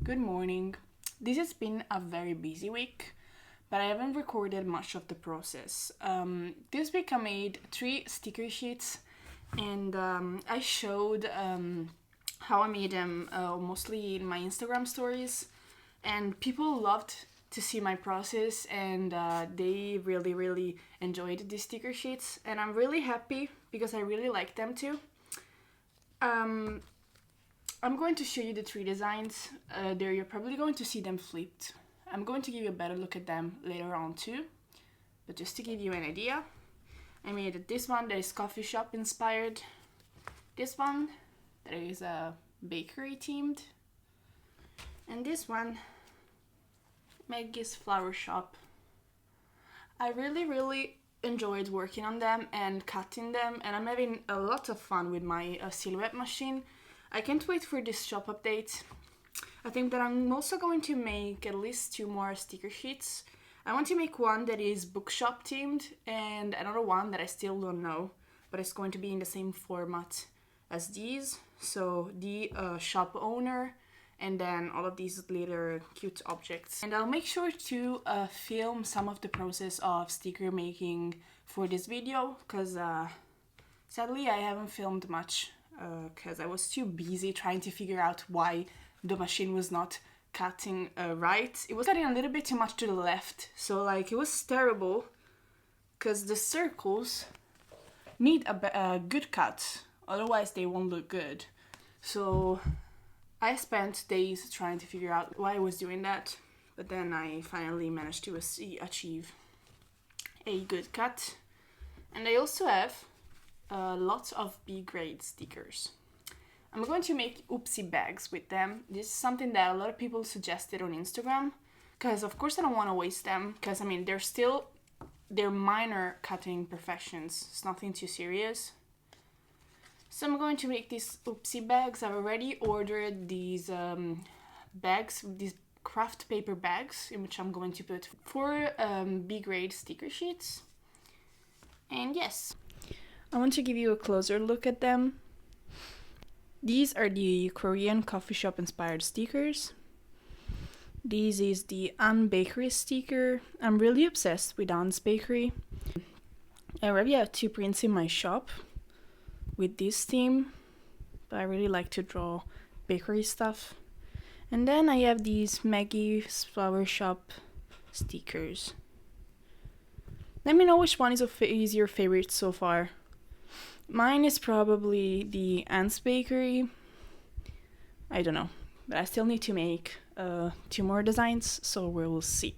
Good morning. This has been a very busy week, but I haven't recorded much of the process. This week I made 3 sticker sheets, and I showed how I made them mostly in my Instagram stories, and people loved to see my process, and they really enjoyed these sticker sheets, and I'm really happy because I really like them too. I'm going to show you the 3 designs. There you're probably going to see them flipped. I'm going to give you a better look at them later on too. But just to give you an idea, I made this one that is coffee shop inspired. This one that is bakery themed. And this one, Maggie's flower shop. I really enjoyed working on them and cutting them, and I'm having a lot of fun with my silhouette machine. I can't wait for this shop update. I think that I'm also going to make at least 2 more sticker sheets. I want to make one that is bookshop themed and another one that I still don't know, but it's going to be in the same format as these. So the shop owner and then all of these little cute objects. And I'll make sure to film some of the process of sticker making for this video, because sadly I haven't filmed much because I was too busy trying to figure out why the machine was not cutting right. It was cutting a little bit too much to the left, so like it was terrible because the circles need a good cut, otherwise they won't look good. So I spent days trying to figure out why I was doing that, but then I finally managed to achieve a good cut. And I also have lots of B-grade stickers. I'm going to make oopsie bags with them. This is something that a lot of people suggested on Instagram, because of course I don't want to waste them, because I mean they're minor cutting imperfections. It's nothing too serious. So I'm going to make these oopsie bags. I've already ordered these bags, these craft paper bags, in which I'm going to put 4 B-grade sticker sheets. And yes, I want to give you a closer look at them. These are the Korean coffee shop inspired stickers. This is the Ann Bakery sticker. I'm really obsessed with Ann's Bakery. I already have 2 prints in my shop with this theme, but I really like to draw bakery stuff. And then I have these Maggie's Flower Shop stickers. Let me know which one is your favorite so far. Mine is probably the Ann's Bakery. I don't know, but I still need to make 2 more designs, so we will see.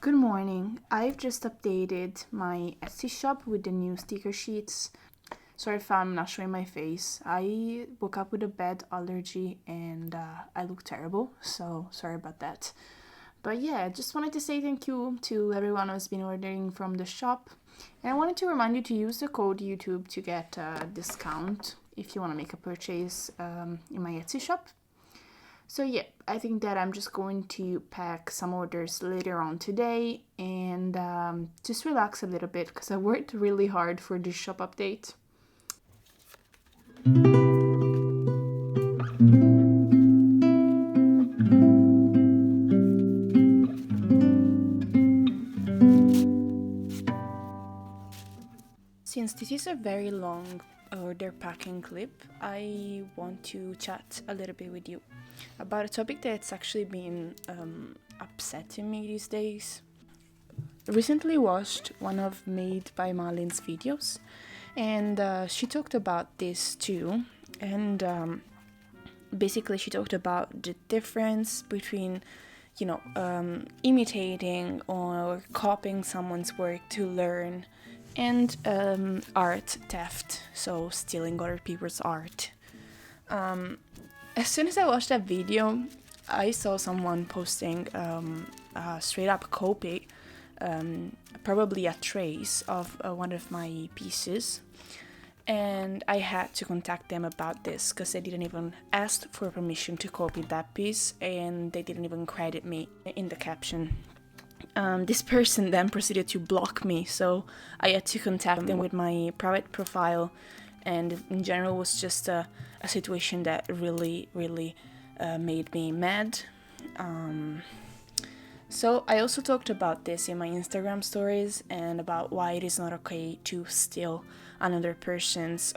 Good morning. I've just updated my Etsy shop with the new sticker sheets. Sorry if I'm not showing my face. I woke up with a bad allergy and I look terrible, so sorry about that. But yeah, just wanted to say thank you to everyone who's been ordering from the shop. And I wanted to remind you to use the code YouTube to get a discount if you want to make a purchase in my Etsy shop. So yeah, I think that I'm just going to pack some orders later on today and just relax a little bit because I worked really hard for this shop update. Since this is a very long order packing clip, I want to chat a little bit with you about a topic that's actually been upsetting me these days. Recently watched one of madebymalin's videos, and she talked about this too, and basically she talked about the difference between imitating or copying someone's work to learn and art theft, so stealing other people's art. As soon as I watched that video, I saw someone posting a straight up copy, probably a trace of one of my pieces, and I had to contact them about this because they didn't even ask for permission to copy that piece, and they didn't even credit me in the caption. This person then proceeded to block me, so I had to contact them with my private profile, and in general it was just a situation that really made me mad. So I also talked about this in my Instagram stories and about why it is not okay to steal another person's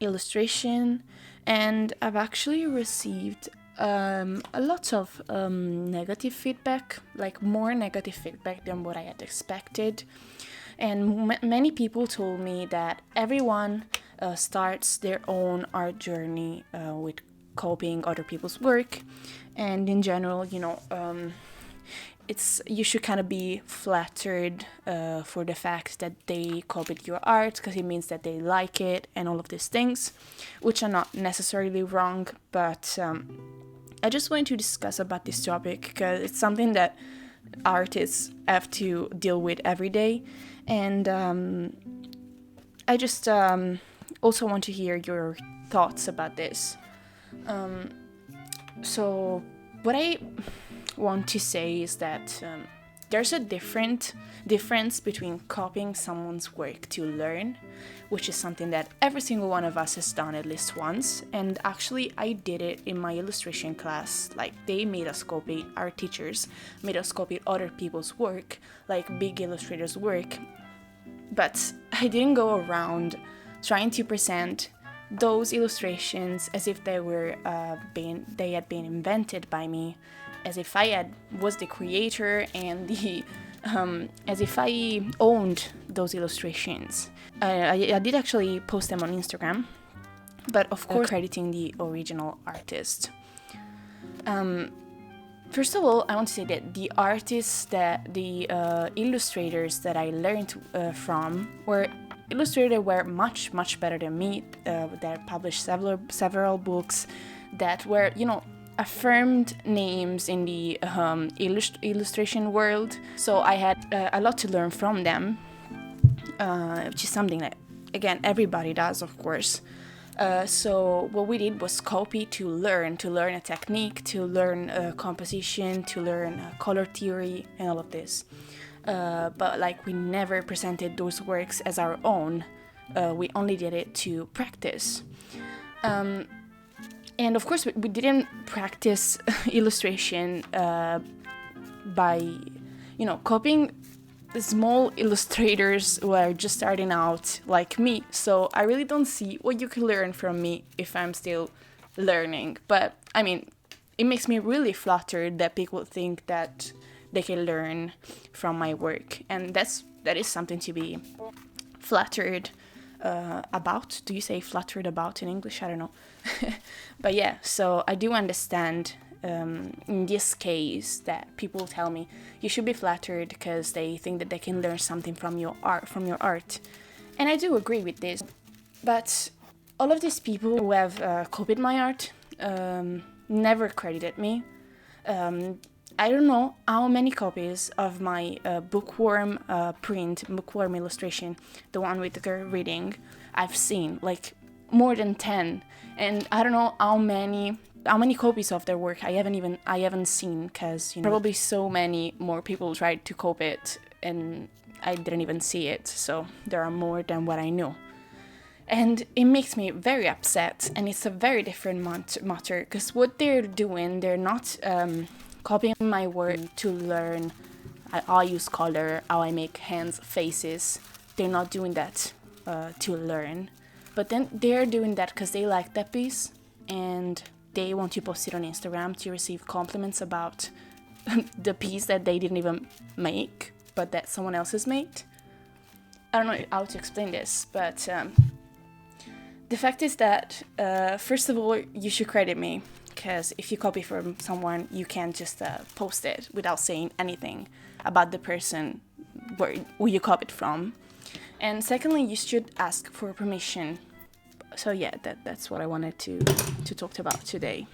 illustration, and I've actually received a lot of negative feedback, like more negative feedback than what I had expected. And many people told me that everyone starts their own art journey with copying other people's work, and in general, you should kind of be flattered for the fact that they copied your art because it means that they like it and all of these things, which are not necessarily wrong, but I just wanted to discuss about this topic because it's something that artists have to deal with every day, and I just also want to hear your thoughts about this. So what I want to say is that there's a difference between copying someone's work to learn, which is something that every single one of us has done at least once, and actually I did it in my illustration class. Like, they made us copy, our teachers made us copy other people's work, like big illustrators' work, but I didn't go around trying to present those illustrations as if they had been invented by me, as if I was the creator and as if I owned those illustrations. I did actually post them on Instagram, but of course crediting the original artist. First of all, I want to say that the illustrators that I learned from were illustrators that were much better than me, that published several books, that were, affirmed names in the illustration world. So I had a lot to learn from them, which is something that, again, everybody does, of course. So what we did was copy to learn a technique, to learn composition, to learn color theory, and all of this. But we never presented those works as our own. We only did it to practice. And of course, we didn't practice illustration by, copying small illustrators who are just starting out like me. So I really don't see what you can learn from me if I'm still learning. But I mean, it makes me really flattered that people think that they can learn from my work, and that is something to be flattered about. Do you say flattered about in English? I don't know. But yeah, so I do understand in this case that people tell me you should be flattered because they think that they can learn something from your art. And I do agree with this. But all of these people who have copied my art never credited me. I don't know how many copies of my bookworm bookworm illustration, the one with the girl reading, I've seen, like more than 10. And I don't know how many copies of their work I haven't seen, because probably so many more people tried to copy it and I didn't even see it. So there are more than what I know. And it makes me very upset, and it's a very different matter, because what they're doing, they're not copying my work to learn how I use color, how I make hands, faces. They're not doing that to learn. But then they're doing that because they like that piece, and they want to post it on Instagram to receive compliments about the piece that they didn't even make, but that someone else has made. I don't know how to explain this, but the fact is that, first of all, you should credit me, because if you copy from someone, you can't just post it without saying anything about the person who you copied from. And secondly, you should ask for permission. So yeah, that's what I wanted to talk about today.